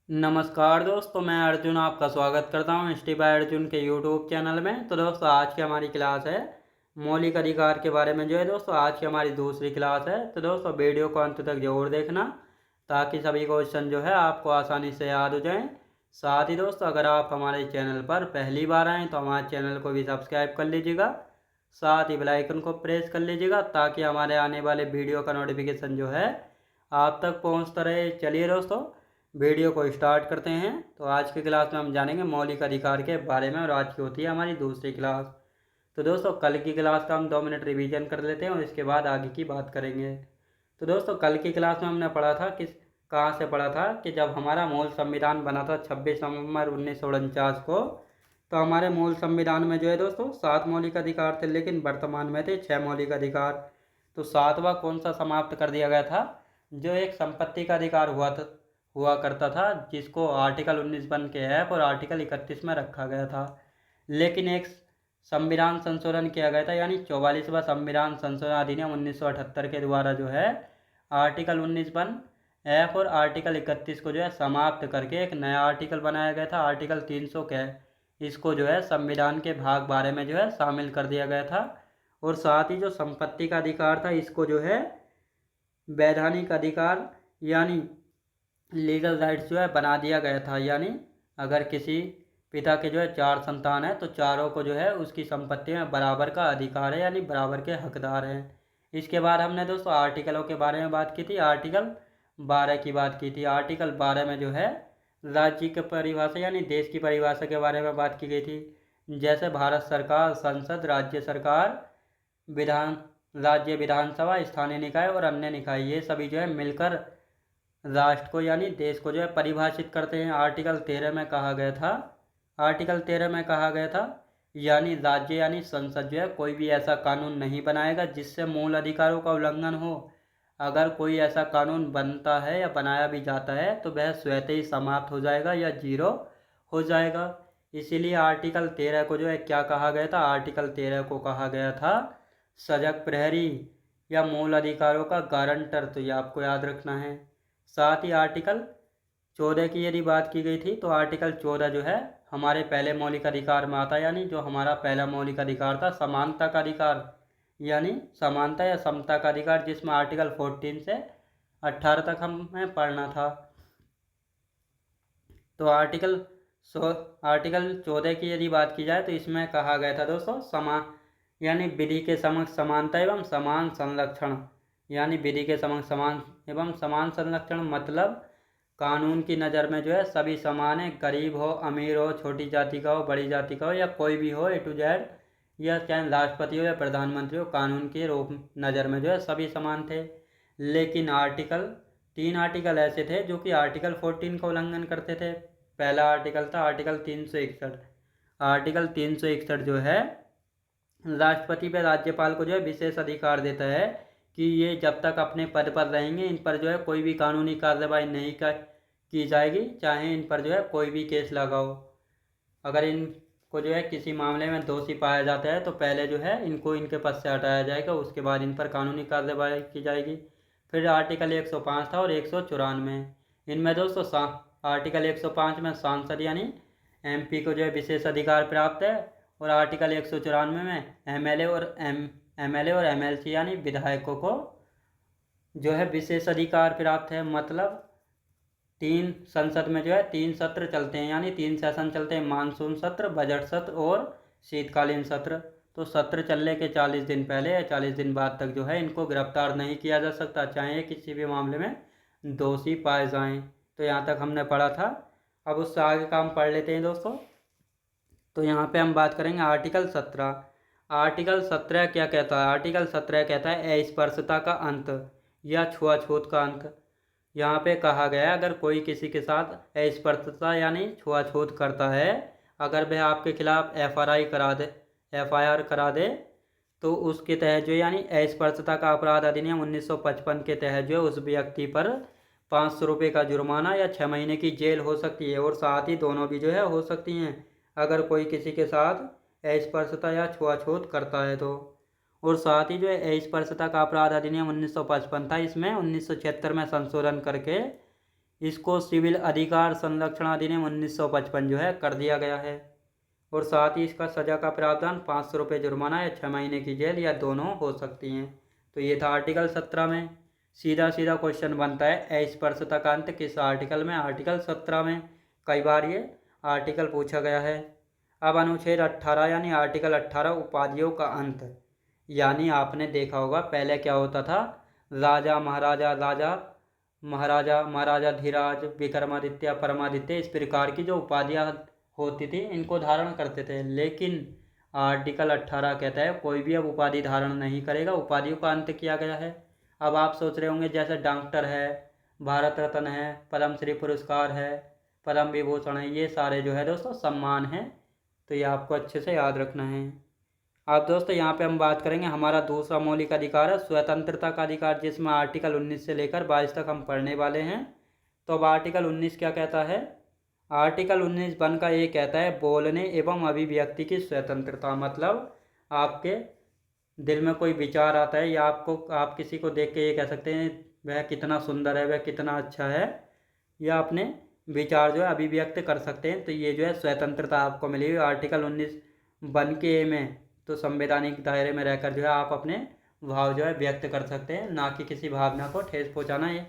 नमस्कार दोस्तों, मैं अर्जुन आपका स्वागत करता हूं स्टडी बाय अर्जुन के यूट्यूब चैनल में। तो दोस्तों आज की हमारी क्लास है मौलिक अधिकार के बारे में। जो है दोस्तों आज की हमारी दूसरी क्लास है। तो दोस्तों वीडियो को अंत तक जरूर देखना ताकि सभी क्वेश्चन जो है आपको आसानी से याद हो जाएं। साथ ही दोस्तों अगर आप हमारे चैनल पर पहली बार आएँ तो हमारे चैनल को भी सब्सक्राइब कर लीजिएगा, साथ ही बेल आइकन को प्रेस कर लीजिएगा ताकि हमारे आने वाले वीडियो का नोटिफिकेशन जो है आप तक पहुंचता रहे। चलिए दोस्तों वीडियो को स्टार्ट करते हैं। तो आज की क्लास में हम जानेंगे मौलिक अधिकार के बारे में और आज की होती है हमारी दूसरी क्लास। तो दोस्तों कल की क्लास का हम 2 मिनट रिवीजन कर लेते हैं और इसके बाद आगे की बात करेंगे। तो दोस्तों कल की क्लास में हमने पढ़ा था कहाँ से पढ़ा था कि जब हमारा मूल संविधान बना था 26 नवंबर 1949 को, तो हमारे मूल संविधान में जो है दोस्तों 7 मौलिक अधिकार थे, लेकिन वर्तमान में थे 6 मौलिक अधिकार। तो 7वां कौन सा समाप्त कर दिया गया था? जो एक संपत्ति का अधिकार हुआ करता था, जिसको आर्टिकल 19 बन के ऐप और आर्टिकल 31 में रखा गया था। लेकिन एक संविधान संशोधन किया गया था, यानी 44वां संविधान संशोधन अधिनियम 1978 के द्वारा जो है आर्टिकल 19 बन ऐप और आर्टिकल 31 को जो है समाप्त करके एक नया आर्टिकल बनाया गया था, आर्टिकल 300 के। इसको जो है संविधान के भाग बारह में जो है शामिल कर दिया गया था। और साथ ही जो संपत्ति का अधिकार था, इसको जो है वैधानिक अधिकार यानी लीगल राइट्स जो है बना दिया गया था। यानी अगर किसी पिता के जो है 4 संतान है तो चारों को जो है उसकी संपत्ति में बराबर का अधिकार है, यानी बराबर के हकदार हैं। इसके बाद हमने दोस्तों आर्टिकलों के बारे में बात की थी, आर्टिकल 12 की बात की थी। आर्टिकल 12 में जो है राज्य की परिभाषा यानी देश की परिभाषा के बारे में बात की गई थी। जैसे भारत सरकार, संसद, राज्य सरकार, विधान राज्य विधानसभा, स्थानीय निकाय और अन्य निकाय, ये सभी जो है मिलकर राष्ट्र को यानी देश को जो है परिभाषित करते हैं। आर्टिकल 13 में कहा गया था यानी राज्य यानी संसद जो है कोई भी ऐसा कानून नहीं बनाएगा जिससे मूल अधिकारों का उल्लंघन हो। अगर कोई ऐसा कानून बनता है या बनाया भी जाता है तो वह स्वतः ही समाप्त हो जाएगा या जीरो हो जाएगा। इसीलिए आर्टिकल 13 को जो है क्या कहा गया था? आर्टिकल 13 को कहा गया था सजग प्रहरी या मूल अधिकारों का गारंटर। तो ये आपको याद रखना है। साथ ही आर्टिकल 14 की यदि बात की गई थी तो आर्टिकल 14 जो है हमारे पहले मौलिक अधिकार में आता है, यानी जो हमारा पहला मौलिक अधिकार था समानता का अधिकार, यानी समानता या समता का अधिकार, जिसमें आर्टिकल 14 से 18 तक हमें पढ़ना था। तो आर्टिकल 14 की यदि बात की जाए तो इसमें कहा गया था दोस्तों यानी विधि के समक्ष समानता एवं समान संरक्षण। यानी विधि के समक्ष समान एवं समान संरक्षण मतलब कानून की नज़र में जो है सभी समान है। गरीब हो, अमीर हो, छोटी जाति का हो, बड़ी जाति का हो, या कोई भी हो, A to Z, या चाहे राष्ट्रपति हो या प्रधानमंत्री हो, कानून के रूप नज़र में जो है सभी समान थे। लेकिन 3 आर्टिकल ऐसे थे जो कि आर्टिकल 14 का उल्लंघन करते थे। पहला आर्टिकल था आर्टिकल 361। आर्टिकल 361 जो है राष्ट्रपति पे राज्यपाल को जो है विशेष अधिकार देता है कि ये जब तक अपने पद पर रहेंगे इन पर जो है कोई भी कानूनी कार्रवाई नहीं की जाएगी, चाहे इन पर जो है कोई भी केस लगाओ। अगर इनको जो है किसी मामले में दोषी पाया जाता है तो पहले जो है इनको इनके पद से हटाया जाएगा, उसके बाद इन पर कानूनी कार्रवाई की जाएगी। फिर आर्टिकल 105 था और 194। इनमें दोस्तों आर्टिकल 105 में सांसद यानी MP को जो है विशेष अधिकार प्राप्त है, और आर्टिकल 194 में MLA और MLC यानी विधायकों को जो है विशेष अधिकार प्राप्त है। मतलब संसद में जो है 3 सत्र चलते हैं, यानी 3 सेशन चलते हैं, मानसून सत्र, बजट सत्र और शीतकालीन सत्र। तो सत्र चलने के 40 दिन पहले या 40 दिन बाद तक जो है इनको गिरफ्तार नहीं किया जा सकता, चाहे किसी भी मामले में दोषी पाए जाएं। तो यहाँ तक हमने पढ़ा था। अब उससे आगे का हम पढ़ लेते हैं दोस्तों। तो यहाँ पे हम बात करेंगे आर्टिकल 17। आर्टिकल 17 क्या कहता है? आर्टिकल 17 कहता है अस्पृश्यता का अंत या छुआछूत का अंत। यहाँ पे कहा गया अगर कोई किसी के साथ अस्पृश्यता यानी छुआछूत करता है, अगर वह आपके खिलाफ FIR करा दे तो उसके तहत जो यानी अस्पृश्यता का अपराध अधिनियम 1955 के तहत जो उस व्यक्ति पर 500 रुपये का जुर्माना या 6 महीने की जेल हो सकती है, और साथ ही दोनों भी जो है हो सकती हैं अगर कोई किसी के साथ अस्पृश्यता या छुआछूत करता है तो। और साथ ही जो अस्पृश्यता का अपराध अधिनियम 1955 था, इसमें 1976 में संशोधन करके इसको सिविल अधिकार संरक्षण अधिनियम 1955 जो है कर दिया गया है। और साथ ही इसका सज़ा का प्रावधान 500 रुपये जुर्माना या 6 महीने की जेल या दोनों हो सकती हैं। तो ये था आर्टिकल 17 में। सीधा सीधा क्वेश्चन बनता है अस्पृश्यता का अंत किस आर्टिकल में? आर्टिकल 17 में। कई बार ये आर्टिकल पूछा गया है। अब अनुच्छेद 18 यानी आर्टिकल 18 उपाधियों का अंत। यानी आपने देखा होगा पहले क्या होता था, राजा महाराजा महाराजा धीराज विक्रमादित्य परमादित्य इस प्रकार की जो उपाधियाँ होती थी इनको धारण करते थे। लेकिन आर्टिकल 18 कहता है कोई भी अब उपाधि धारण नहीं करेगा, उपाधियों का अंत किया गया है। अब आप सोच रहे होंगे जैसे डॉक्टर है, भारत रत्न है, पद्मश्री पुरस्कार है, पद्म विभूषण है, ये सारे जो है दोस्तों सम्मान हैं। तो ये आपको अच्छे से याद रखना है। अब दोस्तों यहाँ पे हम बात करेंगे हमारा दूसरा मौलिक अधिकार है स्वतंत्रता का अधिकार, जिसमें आर्टिकल 19 से लेकर 22 तक हम पढ़ने वाले हैं। तो अब आर्टिकल 19 क्या कहता है? आर्टिकल 19(1) का ये कहता है बोलने एवं अभिव्यक्ति की स्वतंत्रता। मतलब आपके दिल में कोई विचार आता है या आप किसी को देख के ये कह सकते हैं वह कितना सुंदर है, वह कितना अच्छा है, या अपने विचार जो है अभिव्यक्त कर सकते हैं। तो ये जो है स्वतंत्रता आपको मिली हुई आर्टिकल 19(1) के में। तो संवैधानिक दायरे में रहकर जो है आप अपने भाव जो है व्यक्त कर सकते हैं, ना कि किसी भावना को ठेस पहुंचाना। ये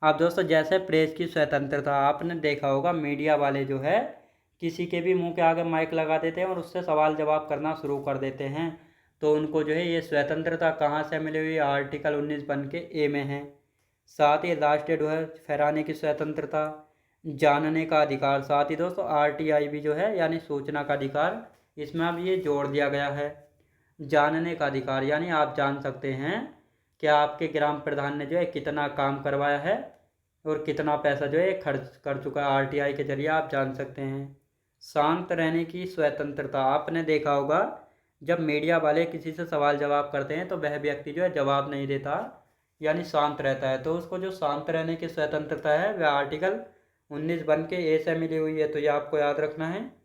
आप दोस्तों जैसे प्रेस की स्वतंत्रता, आपने देखा होगा मीडिया वाले जो है किसी के भी मुंह के आगे माइक लगा देते हैं और उससे सवाल जवाब करना शुरू कर देते हैं। तो उनको जो है ये स्वतंत्रता कहाँ से मिली हुई? आर्टिकल 19(1) के ए में है। साथ ही राष्ट्रीय ध्वज फहराने की स्वतंत्रता, जानने का अधिकार। साथ ही दोस्तों RTI भी जो है यानी सूचना का अधिकार, इसमें अब ये जोड़ दिया गया है। जानने का अधिकार यानी आप जान सकते हैं कि आपके ग्राम प्रधान ने जो है कितना काम करवाया है और कितना पैसा जो है खर्च कर चुका है, RTI के जरिए आप जान सकते हैं। शांत रहने की स्वतंत्रता, आपने देखा होगा जब मीडिया वाले किसी से सवाल जवाब करते हैं तो वह व्यक्ति जो है जवाब नहीं देता यानी शांत रहता है। तो उसको जो शांत रहने की स्वतंत्रता है वह आर्टिकल 19(1) के ए से मिली हुई है। तो ये आपको याद रखना है।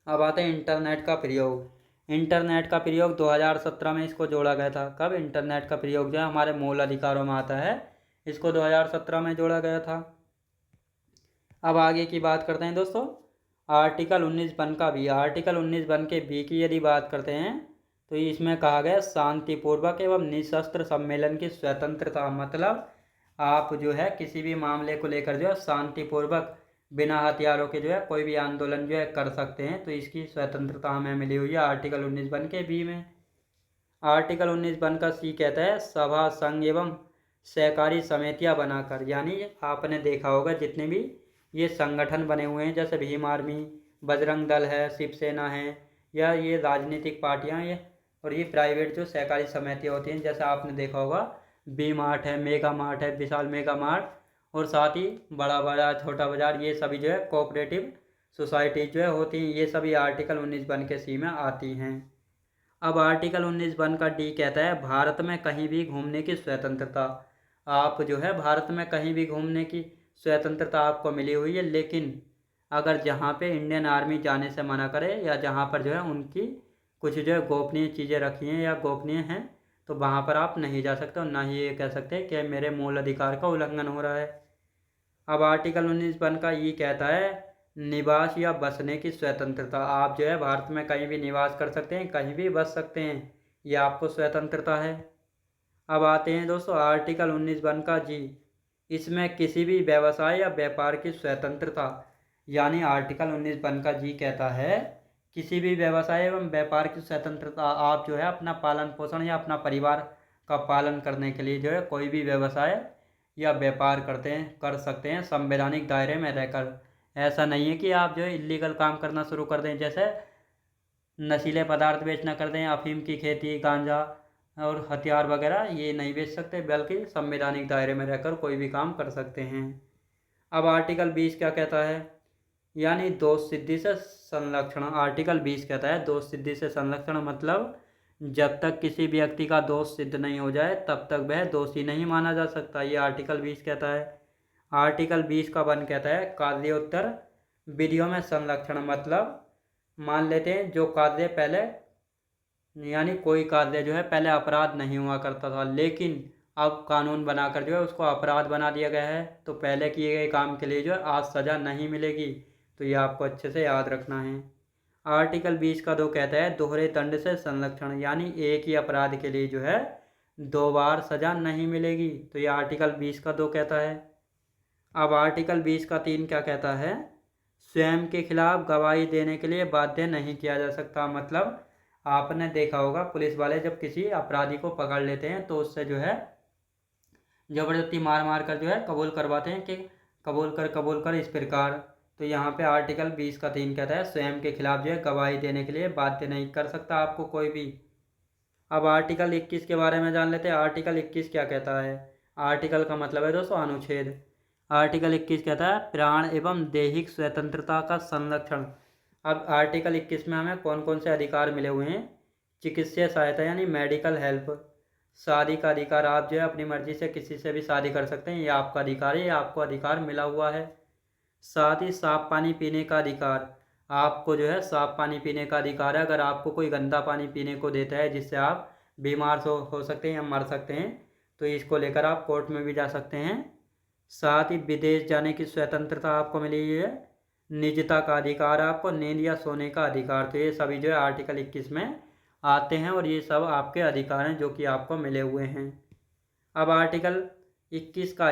अब आते हैं इंटरनेट का प्रयोग। इंटरनेट का प्रयोग 2017 में इसको जोड़ा गया था। कब? इंटरनेट का प्रयोग जो है हमारे मूल अधिकारों में आता है, इसको 2017 में जोड़ा गया था। अब आगे की बात करते हैं दोस्तों आर्टिकल 19(1) का भी। आर्टिकल 19(1) के बी की यदि बात करते हैं तो इसमें कहा गया शांतिपूर्वक एवं निशस्त्र सम्मेलन की स्वतंत्रता। मतलब आप जो है किसी भी मामले को लेकर जो है शांतिपूर्वक बिना हथियारों के जो है कोई भी आंदोलन जो है कर सकते हैं। तो इसकी स्वतंत्रता हमें मिली हुई है आर्टिकल 19(1) के बी में। आर्टिकल 19(1) का सी कहता है सभा संघ एवं सहकारी समितियां बनाकर। यानी आपने देखा होगा जितने भी ये संगठन बने हुए हैं जैसे भीम आर्मी, बजरंग दल है, शिवसेना है, या ये राजनीतिक पार्टियां ये और ये प्राइवेट जो सहकारी समितियां होती हैं, जैसे आपने देखा होगा बी मार्ट है, मेगा मार्ट है, विशाल मेगा मार्ट, और साथ ही बड़ा बाजार, छोटा बाजार, ये सभी जो है कोऑपरेटिव सोसाइटी जो है होती हैं। ये सभी आर्टिकल 19(1) के सी में आती हैं। अब आर्टिकल 19(1) का डी कहता है भारत में कहीं भी घूमने की स्वतंत्रता। आप जो है भारत में कहीं भी घूमने की स्वतंत्रता आपको मिली हुई है, लेकिन अगर जहाँ पे इंडियन आर्मी जाने से मना करे या जहाँ पर जो है उनकी कुछ जो है गोपनीय चीज़ें रखी हैं या गोपनीय हैं, तो वहाँ पर आप नहीं जा सकते और ना ही ये कह सकते कि मेरे मूल अधिकार का उल्लंघन हो रहा है। अब आर्टिकल 19(1) का ये कहता है निवास या बसने की स्वतंत्रता। आप जो है भारत में कहीं भी निवास कर सकते हैं, कहीं भी बस सकते हैं, ये आपको स्वतंत्रता है। अब आते हैं दोस्तों आर्टिकल 19(1) का जी। इसमें किसी भी व्यवसाय या व्यापार की स्वतंत्रता। यानी आर्टिकल 19(1) का जी कहता है किसी भी व्यवसाय एवं व्यापार की स्वतंत्रता। आप जो है अपना पालन पोषण या अपना परिवार का पालन करने के लिए जो है कोई भी व्यवसाय या व्यापार कर सकते हैं संवैधानिक दायरे में रहकर। ऐसा नहीं है कि आप जो है इलीगल काम करना शुरू कर दें, जैसे नशीले पदार्थ बेचना कर दें, अफीम की खेती, गांजा और हथियार वगैरह, ये नहीं बेच सकते, बल्कि संवैधानिक दायरे में रहकर कोई भी काम कर सकते हैं। अब आर्टिकल 20 क्या कहता है? यानी दोष सिद्धि से संरक्षण। आर्टिकल 20 कहता है दोष सिद्धि से संरक्षण। मतलब जब तक किसी व्यक्ति का दोष सिद्ध नहीं हो जाए तब तक वह दोषी नहीं माना जा सकता, ये आर्टिकल 20 कहता है। आर्टिकल 20 का 1 कहता है कार्योत्तर विधियों में संरक्षण। मतलब मान लेते हैं जो कार्य पहले, यानी कोई कार्य जो है पहले अपराध नहीं हुआ करता था, लेकिन अब कानून बनाकर जो है उसको अपराध बना दिया गया है। तो पहले किए गए काम के लिए जो है आज सज़ा नहीं मिलेगी। तो ये आपको अच्छे से याद रखना है। आर्टिकल 20 का 2 कहता है दोहरे दंड से संरक्षण, यानी एक ही अपराध के लिए जो है 2 बार सज़ा नहीं मिलेगी। तो ये आर्टिकल 20 का 2 कहता है। अब आर्टिकल 20 का 3 क्या कहता है? स्वयं के खिलाफ गवाही देने के लिए बाध्य नहीं किया जा सकता। मतलब आपने देखा होगा पुलिस वाले जब किसी अपराधी को पकड़ लेते हैं तो उससे जो है ज़बरदस्ती मार मार कर जो है कबूल करवाते हैं कि कबूल कर इस प्रकार। तो यहाँ पे आर्टिकल 20 का 3 कहता है स्वयं के खिलाफ जो है गवाही देने के लिए बाध्य नहीं कर सकता आपको कोई भी। अब आर्टिकल 21 के बारे में जान लेते हैं। आर्टिकल 21 क्या कहता है? आर्टिकल का मतलब है दोस्तों अनुच्छेद। आर्टिकल 21 कहता है प्राण एवं दैहिक स्वतंत्रता का संरक्षण। अब आर्टिकल 21 में हमें कौन कौन से अधिकार मिले हुए हैं? चिकित्सीय सहायता यानी मेडिकल हेल्प, शादी का अधिकार, आप जो है अपनी मर्जी से किसी से भी शादी कर सकते हैं, ये आपका अधिकार है, ये आपको अधिकार मिला हुआ है। साथ ही साफ पानी पीने का अधिकार, आपको जो है साफ पानी पीने का अधिकार है। अगर आपको कोई गंदा पानी पीने को देता है जिससे आप बीमार हो सकते हैं या मर सकते हैं तो इसको लेकर आप कोर्ट में भी जा सकते हैं। साथ ही विदेश जाने की स्वतंत्रता आपको मिली हुई है। निजता का अधिकार, आपको नींद या सोने का अधिकार। तो ये सभी जो है आर्टिकल 21 में आते हैं और ये सब आपके अधिकार हैं जो कि आपको मिले हुए हैं। अब आर्टिकल 21 का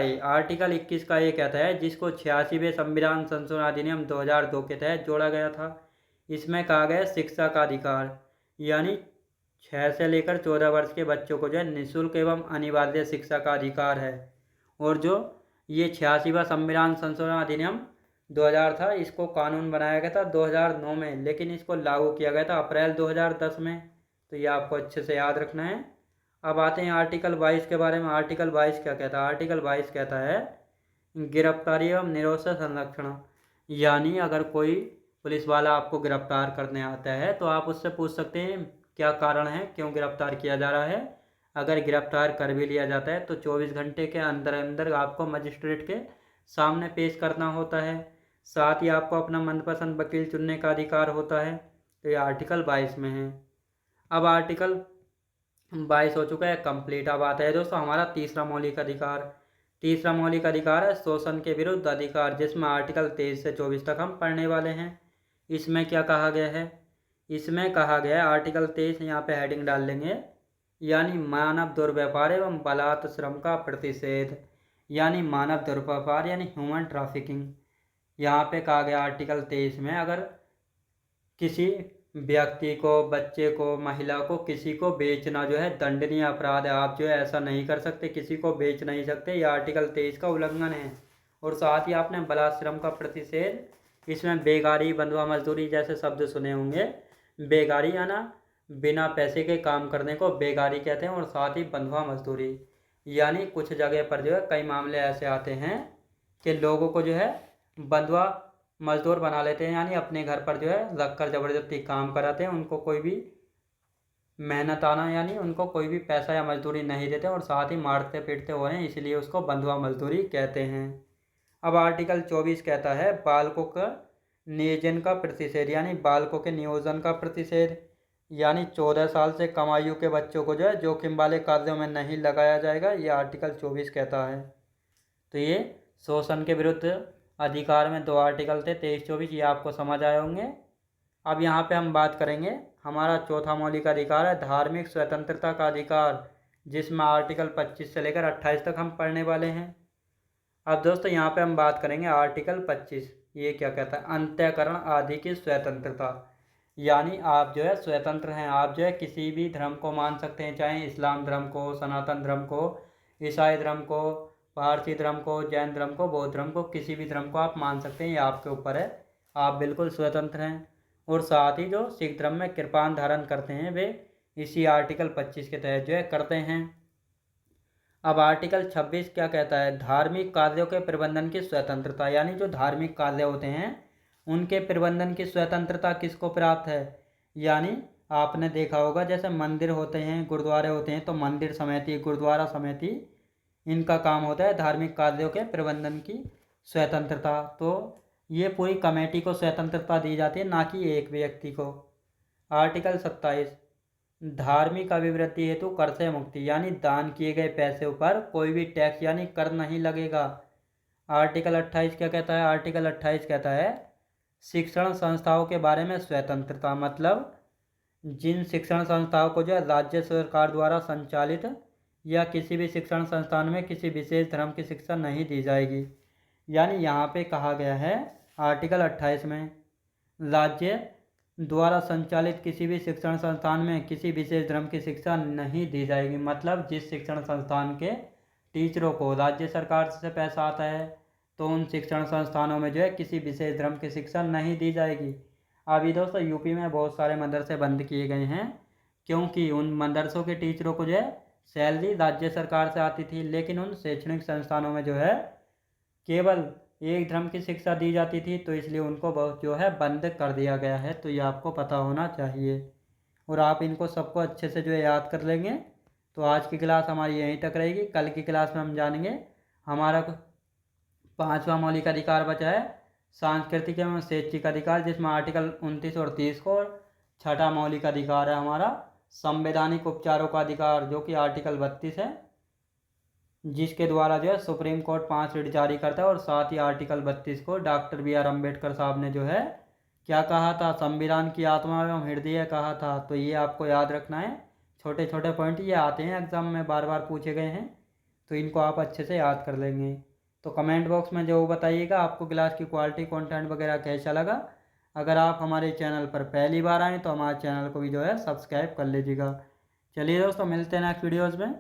ए कहता है जिसको 86वें संविधान संशोधन अधिनियम 2002 के तहत जोड़ा गया था। इसमें कहा गया शिक्षा का अधिकार, यानी 6 से लेकर 14 वर्ष के बच्चों को जो है निःशुल्क एवं अनिवार्य शिक्षा का अधिकार है। और जो ये 86वां संविधान संशोधन अधिनियम 2000 था, इसको कानून बनाया गया था 2009 में, लेकिन इसको लागू किया गया था अप्रैल 2010 में। तो ये आपको अच्छे से याद रखना है। अब आते हैं आर्टिकल 22 के बारे में। आर्टिकल 22 क्या कहता है? आर्टिकल 22 कहता है गिरफ्तारी एवं निरोध से संरक्षण, यानी अगर कोई पुलिस वाला आपको गिरफ्तार करने आता है तो आप उससे पूछ सकते हैं क्या कारण है, क्यों गिरफ्तार किया जा रहा है। अगर गिरफ्तार कर भी लिया जाता है तो 24 घंटे के अंदर अंदर आपको मजिस्ट्रेट के सामने पेश करना होता है। साथ ही आपको अपना मनपसंद वकील चुनने का अधिकार होता है। तो ये आर्टिकल 22 में है। अब आर्टिकल 22 हो चुका है कंप्लीट। अब आता है दोस्तों हमारा तीसरा मौलिक अधिकार। तीसरा मौलिक अधिकार है शोषण के विरुद्ध अधिकार, जिसमें आर्टिकल 23 से 24 तक हम पढ़ने वाले हैं। इसमें क्या कहा गया है? इसमें कहा गया है आर्टिकल 23, यहाँ पे हेडिंग डाल लेंगे, यानी मानव दुर्व्यापार एवं बलात् श्रम का प्रतिषेध, यानी मानव दुर्व्यापार यानी ह्यूमन ट्रैफिकिंग। यहाँ पे कहा गया आर्टिकल 23 में अगर किसी व्यक्ति को, बच्चे को, महिला को, किसी को बेचना जो है दंडनीय अपराध है। आप जो है ऐसा नहीं कर सकते, किसी को बेच नहीं सकते, यह आर्टिकल 23 का उल्लंघन है। और साथ ही आपने बलात् श्रम का प्रतिषेध, इसमें बेगारी, बंधुआ मजदूरी जैसे शब्द सुने होंगे। बेगारी यानी बिना पैसे के काम करने को बेगारी कहते हैं, और साथ ही बंधुआ मजदूरी यानी कुछ जगह पर जो है कई मामले ऐसे आते हैं कि लोगों को जो है बंधुआ मजदूर बना लेते हैं, यानी अपने घर पर जो है रखकर ज़बरदस्ती काम कराते हैं। उनको कोई भी मेहनताना यानी उनको कोई भी पैसा या मजदूरी नहीं देते और साथ ही मारते पीटते हो रहे हैं, इसलिए उसको बंधुआ मजदूरी कहते हैं। अब आर्टिकल 24 कहता है बालकों का नियोजन का प्रतिषेध, यानी बालकों के नियोजन का प्रतिषेध, यानी 14 साल से कम आयु के बच्चों को जो है जोखिम वाले कार्यों में नहीं लगाया जाएगा, ये आर्टिकल 24 कहता है। तो ये शोषण के विरुद्ध अधिकार में 2 आर्टिकल थे, 23-24, ये आपको समझ आए होंगे। अब यहाँ पे हम बात करेंगे हमारा चौथा मौलिक अधिकार है धार्मिक स्वतंत्रता का अधिकार, जिसमें आर्टिकल 25 से लेकर 28 तक हम पढ़ने वाले हैं। अब दोस्तों यहाँ पे हम बात करेंगे आर्टिकल 25, ये क्या कहता है? अंतःकरण आदि की स्वतंत्रता, यानी आप जो है स्वतंत्र हैं, आप जो है किसी भी धर्म को मान सकते हैं, चाहे इस्लाम धर्म को, सनातन धर्म को, ईसाई धर्म को, पारसी धर्म को, जैन धर्म को, बौद्ध धर्म को, किसी भी धर्म को आप मान सकते हैं, ये आपके ऊपर है, आप बिल्कुल स्वतंत्र हैं। और साथ ही जो सिख धर्म में कृपान धारण करते हैं वे इसी आर्टिकल 25 के तहत जो है करते हैं। अब आर्टिकल 26 क्या कहता है? धार्मिक कार्यों के प्रबंधन की स्वतंत्रता, यानी जो धार्मिक कार्य होते हैं उनके प्रबंधन की स्वतंत्रता किसको प्राप्त है? यानी आपने देखा होगा जैसे मंदिर होते हैं, गुरुद्वारे होते हैं, तो मंदिर समिति, गुरुद्वारा समिति, इनका काम होता है धार्मिक कार्यों के प्रबंधन की स्वतंत्रता। तो ये पूरी कमेटी को स्वतंत्रता दी जाती है, ना कि एक व्यक्ति को। आर्टिकल 27 धार्मिक अभिवृद्धि हेतु कर से मुक्ति, यानी दान किए गए पैसे पर कोई भी टैक्स यानी कर नहीं लगेगा। आर्टिकल 28 क्या कहता है? आर्टिकल 28 कहता है शिक्षण संस्थाओं के बारे में स्वतंत्रता, मतलब जिन शिक्षण संस्थाओं को जो है राज्य सरकार द्वारा संचालित या किसी भी शिक्षण संस्थान में किसी विशेष धर्म की शिक्षा नहीं दी जाएगी। यानी यहाँ पे कहा गया है आर्टिकल 28 में राज्य द्वारा संचालित किसी भी शिक्षण संस्थान में किसी विशेष धर्म की शिक्षा नहीं दी जाएगी। मतलब जिस शिक्षण संस्थान के टीचरों को राज्य सरकार से पैसा आता है तो उन शिक्षण संस्थानों में जो है किसी विशेष धर्म की शिक्षा नहीं दी जाएगी। अभी दोस्तों यूपी में बहुत सारे मदरसे बंद किए गए हैं क्योंकि उन मदरसों के टीचरों को जो है सैलरी राज्य सरकार से आती थी, लेकिन उन शैक्षणिक संस्थानों में जो है केवल एक धर्म की शिक्षा दी जाती थी, तो इसलिए उनको बहुत जो है बंद कर दिया गया है। तो ये आपको पता होना चाहिए और आप इनको सबको अच्छे से जो है याद कर लेंगे। तो आज की क्लास हमारी यहीं तक रहेगी। कल की क्लास में हम जानेंगे हमारा 5वां मौलिक अधिकार बचा है सांस्कृतिक एवं शैक्षिक अधिकार, जिसमें आर्टिकल 29 और 30 को, 6वां मौलिक अधिकार है हमारा संवैधानिक उपचारों का अधिकार, जो कि आर्टिकल 32 है, जिसके द्वारा जो है सुप्रीम कोर्ट 5 रिट जारी करता है। और साथ ही आर्टिकल 32 को डॉक्टर BR अम्बेडकर साहब ने जो है क्या कहा था? संविधान की आत्मा एवं हृदय कहा था। तो ये आपको याद रखना है। छोटे छोटे पॉइंट ये आते हैं एग्जाम में, बार बार पूछे गए हैं, तो इनको आप अच्छे से याद कर लेंगे। तो कमेंट बॉक्स में जो बताइएगा आपको क्लास की क्वालिटी कंटेंट वगैरह कैसा लगा। अगर आप हमारे चैनल पर पहली बार आएँ तो हमारे चैनल को भी जो है सब्सक्राइब कर लीजिएगा। चलिए दोस्तों, मिलते हैं नेक्स्ट वीडियोज़ में।